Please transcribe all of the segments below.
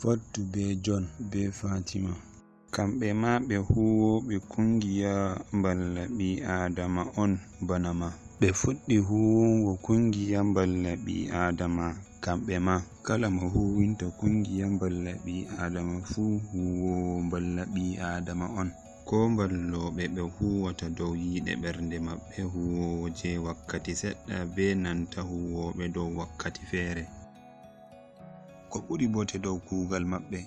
Fottu be John be Fatima. Kamɓe ma ɓe huwoɓe kungiya balla ɓi Adama on bana ma. Ɓe fuɗɗi huwugo kungiya balla ɓi Adama kamɓe ma. Kala mo huwinta kungiya balla ɓi Adama fu huwowo balla ɓi Adama on. Ko balloɓe ɓe huwata dow yiɗe ɓernde maɓɓe huwowo je wakkati seɗɗa be nanta huwoɓe dow wakkati feere. Ko ɓuri bote dow kuugal maɓɓe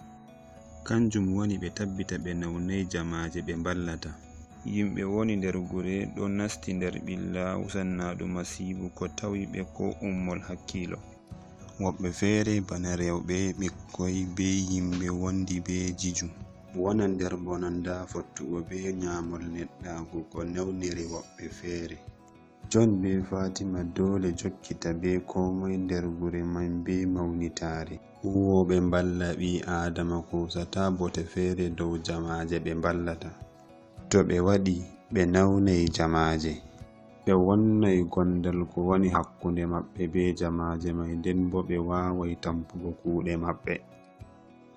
kanjum woni ɓe tabbita ɓe naunai jamaje ɓe ballata. Yimɓe woni nder gure ɗo nasti nder ɓilla usannaɗu masibu ko tawi ɓe ko ummol hakkilo. Woɓɓe feere bana rewɓe, ɓikkoi be yimɓe wondi be jiju wona nder bonanda fottugo be nyamol neɗɗaku ko newniri woɓɓe feere. John be Fatima dole jokkita be komoi nder gure man be maunitare. Huwoɓe balla ɓi Adama kusata bote feere dow jamaje ɓe ballata. To ɓe waɗi ɓe naunai jamaje, ɓe wonnai gondal ko woni hakkunde maɓɓe be jamaje mai, nden bo ɓe wawai tampugo kuuɗe maɓɓe.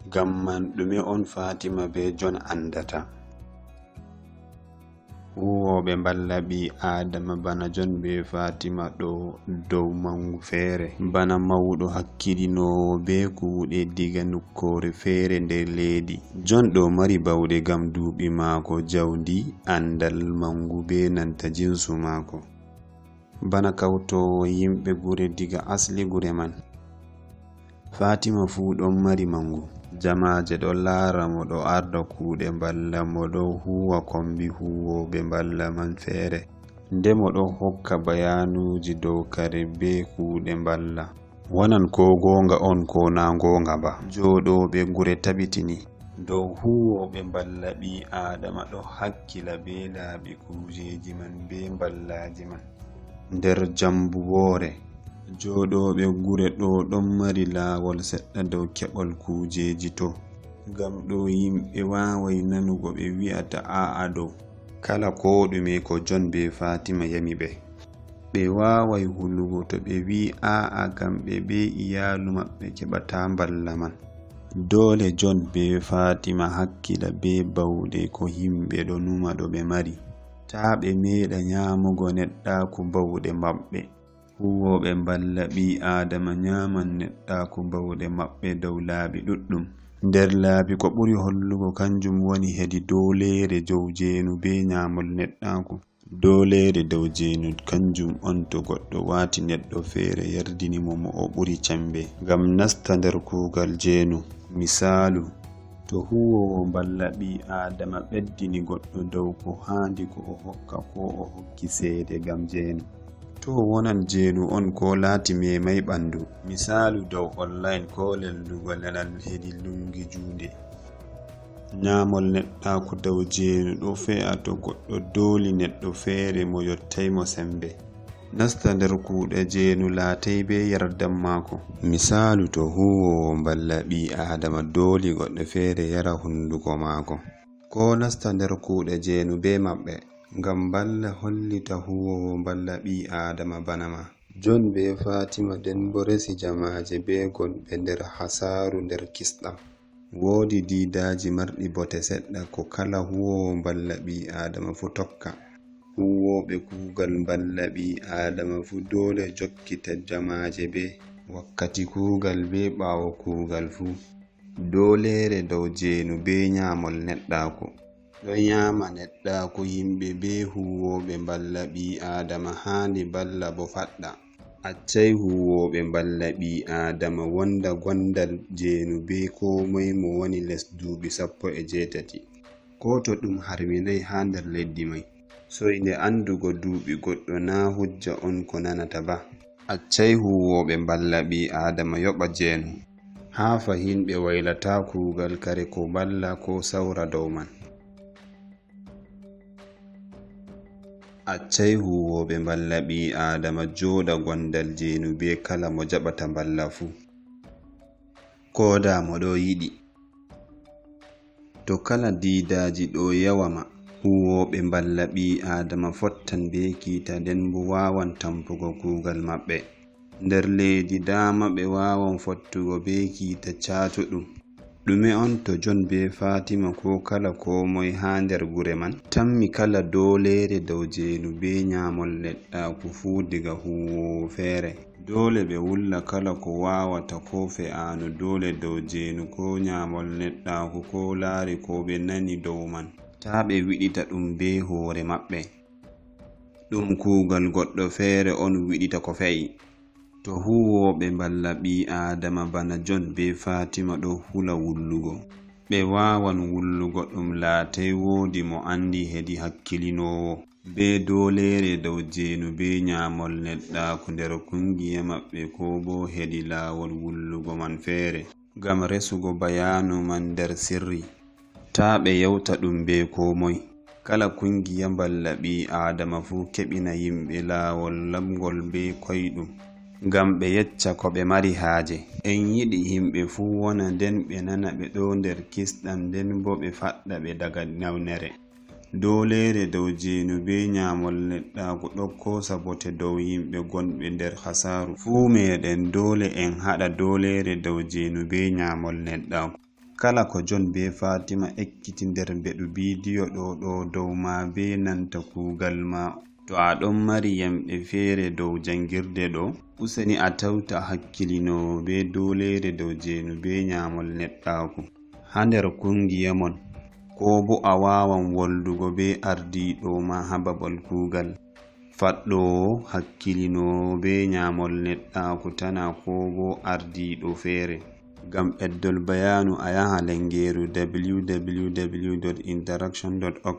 Ngam man ɗume on Fatima be John andata? Huwoɓe balla ɓi Adama bana John be Fatima ɗo dow mangu feere, bana mauɗo hakkilinowo be kuuɗe diga nukkore feere nder leydi. John ɗo mari bauɗe gam duuɓi maako, jawdi, andal, mangu be nanta jinsu maako. Bana kautowo yimɓe gure diga asli gure man. Fatima fu ɗon mari mangu. Jamaje ɗo laara mo ɗo arda kuuɗe balla mo ɗo huwa kombi huwoɓe balla man feere, nde mo ɗo hokka bayanuji dow kare be kuuɗe balla, wonan ko gonga on ko na gonga ba. Joɗoɓe gure tabitini dow huwoɓe balla ɓi Adama ɗo hakkila be laaɓi kujeji man be ballaji man. Nder jambu woore joɗoɓe gure ɗo ɗon mari laawol seɗɗa dow keɓol kujeji to, ngam ɗo yimɓe wawai nanugo ɓe wi'ata a'a dow kala ko ɗume ko John be Fatima yami ɓe. Ɓe wawai hulugo to ɓe wi a'a ngam ɓe be iyalu maɓɓe keɓata balla man. Dole John be Fatima hakkila be bauɗe ko yimɓe ɗo numa ɗo ɓe mari, ta ɓe meɗa Yaamugo Nedɗaku bauɗe maɓɓe. Huwoɓe balla ɓi Adama nyaman neɗɗaku bauɗe maɓɓe dow laabi ɗuɗɗum. Nder laabi ko ɓuri hollugo kanjum woni hedi dolere dow Jeenu be nyamol neɗɗaku. Dolere dow Jeenu kanjum on to goɗɗo wati neɗɗo feere yardini mo o ɓuri cambe ngam nasta nder kuugal Jeenu. Misalu, to huwowo balla ɓi Adama ɓeddini goɗɗo dow ko handi ko o hokka ko o hokki seede ngam Jeenu, to wonan Jeenu on ko laati memai ɓandu. Misalu dow online ko lellugo lalal hedi lungi juunde. Nyamol neɗɗaku dow Jeenu ɗo fe'a to goɗɗo doli neɗɗo feere mo yottai mo sembe. Nasta nder kuuɗe Jeenu laatai be yardan maako. Misalu to huwowo balla ɓi Adama doli goɗɗo feere yara hunduko maako, ko nasta nder kuuɗe Jeenu be maɓɓe ngam balla hollita huwowo balla ɓi Adama bana ma. John be Fatima den bo resi jamaje be gonɓe nder hasaru nder kisɗam. Woodi diidaji marɗi bote seɗɗa ko kala huwowo balla ɓi Adama fu tokka. Huwoɓe kuugal balla ɓi Adama fu dole jokkita jamaje be wakkati kuugal be ɓawo kuugal fu. Dolere dow Jeenu be nyamol neɗɗaku ɗo nyama neɗɗaku yimɓe be huwoɓe balla ɓi Adama hani balla bo faɗɗa. Accai huwoɓe balla ɓi Adama wonda gondal Jeenu be komoi mo woni les duuɓi 18 ko to ɗum harminai ha nder leddi mai. Soinde andugo duuɓi goɗɗo na hujja on ko nanata ba. Accai huwoɓe balla ɓi Adama yoɓa Jeenu, ha fahin ɓe wailata kuugal kare ko balla ko sawra dow man. Accai huwoɓe balla ɓi Adama joɗa gondal Jeenu be kala mo jaɓata balla fu, koda mo ɗo yiɗi. To kala diidaji ɗo yawama, huwoɓe balla ɓi Adama fottan be kiita nden bo wawan tampugo kuugal maɓɓe. Nder leydi dama ɓe wawan fottugo be kiita caatuɗum. ɗume on to John be Fatima ko kala ko moy ha nder gure man tammi kala dolere dow Jeenu be nyamol neɗɗaku fu diga huwowo feere. Dole ɓe wulla kala ko wawata ko fe'ano dole dow Jeenu ko nyamol neɗɗaku ko laari ko ɓe nani dow man, ta ɓe wiɗita ɗum be hoore maɓɓe. Ɗum kuugal goɗɗo feere on wiɗita ko fe'i. To huwoɓe balla ɓi Adama bana John be Fatima ɗo hula wullugo, ɓe wawan wullugo ɗum laatay woodi mo andi hedi hakkilinowo be dolere dow Jeenu be nyamol neɗɗaku nder kungiya maɓɓe ko bo hedi laawol wullugo man feere, ngam resugo bayanu man nder sirri, ta ɓe yawta ɗum be ko moy. Kala kungiya balla ɓi Adama fu keɓina yimɓe laawol lamgol be koyɗum, ngam ɓe yecca ko ɓe mari haaje. En yiɗi yimɓe fu wona nden ɓe nana ɓe ɗo nder kisɗam nden bo ɓe faɗɗa ɓe daga nawnere. Dolere dow Jeenu be nyamol neɗɗaku ɗo kosa bote dow yimɓe gonɓe nder hasaru. Fuu meɗen dole en haɗa dolere dow Jeenu be nyamol neɗɗaku. Kala ko John be Fatima ekkiti nder beɗu bidiyo ɗo dow ma be nanta kuugal ma. To a ɗon mari yamɓe feere dow jangirde ɗo, useni a tawta hakkilinowo be dolere dow Jeenu be nyamol neɗɗaku ha nder kungiya mon, ko bo a wawan woldugo be ardiɗo ma ha babal kuugal, faɗɗowo hakkilinowo be nyamol neɗɗaku tana ko bo ardiɗo feere. Ngam ɓeddol bayanu a yaha lengeru www.interaction.org.